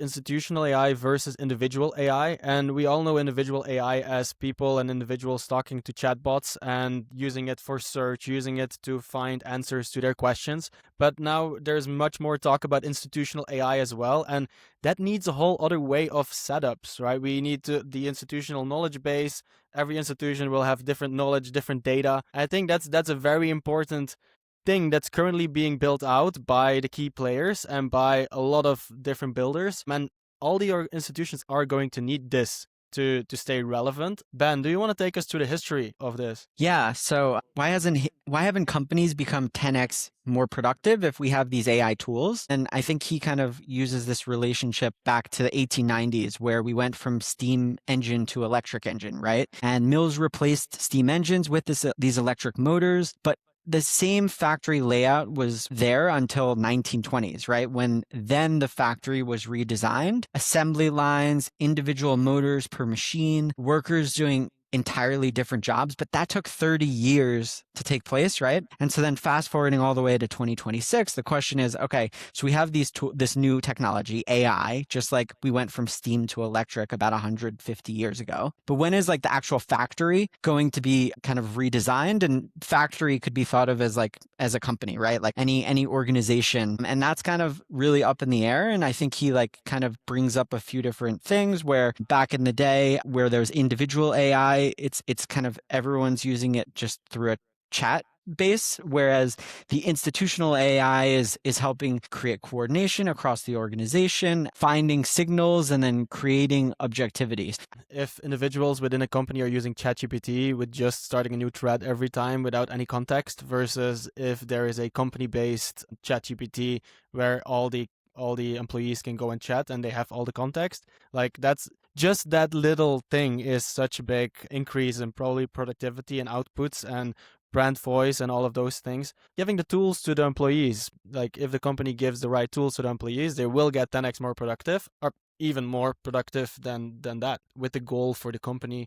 institutional AI versus individual AI. And we all know individual AI as people and individuals talking to chatbots and using it for search, using it to find answers to their questions. But now there's much more talk about institutional AI as well. And that needs a whole other way of setups, right? We need the institutional knowledge base. Every institution will have different knowledge, different data. I think that's a very important thing that's currently being built out by the key players and by a lot of different builders. And all the institutions are going to need this to stay relevant. Ben, do you want to take us to the history of this? Yeah. So why haven't companies become 10x more productive if we have these AI tools? And I think he kind of uses this relationship back to the 1890s, where we went from steam engine to electric engine, right? And mills replaced steam engines with these electric motors, but the same factory layout was there until 1920s, right? When then the factory was redesigned, assembly lines, individual motors per machine, workers doing entirely different jobs, but that took 30 years to take place, right? And so then fast forwarding all the way to 2026, the question is, okay, so we have this new technology, AI, just like we went from steam to electric about 150 years ago. But when is like the actual factory going to be kind of redesigned? And factory could be thought of as a company, right? Like any organization. And that's kind of really up in the air. And I think he like kind of brings up a few different things where back in the day where there's individual AI, it's kind of everyone's using it just through a chat base, whereas the institutional AI is helping create coordination across the organization, finding signals, and then creating objectivities. If individuals within a company are using ChatGPT with just starting a new thread every time without any context, versus if there is a company-based ChatGPT where all the employees can go and chat and they have all the context, like that's just that little thing is such a big increase in probably productivity and outputs and brand voice and all of those things. Giving the tools to the employees, like if the company gives the right tools to the employees, they will get 10x more productive or even more productive than that, with the goal for the company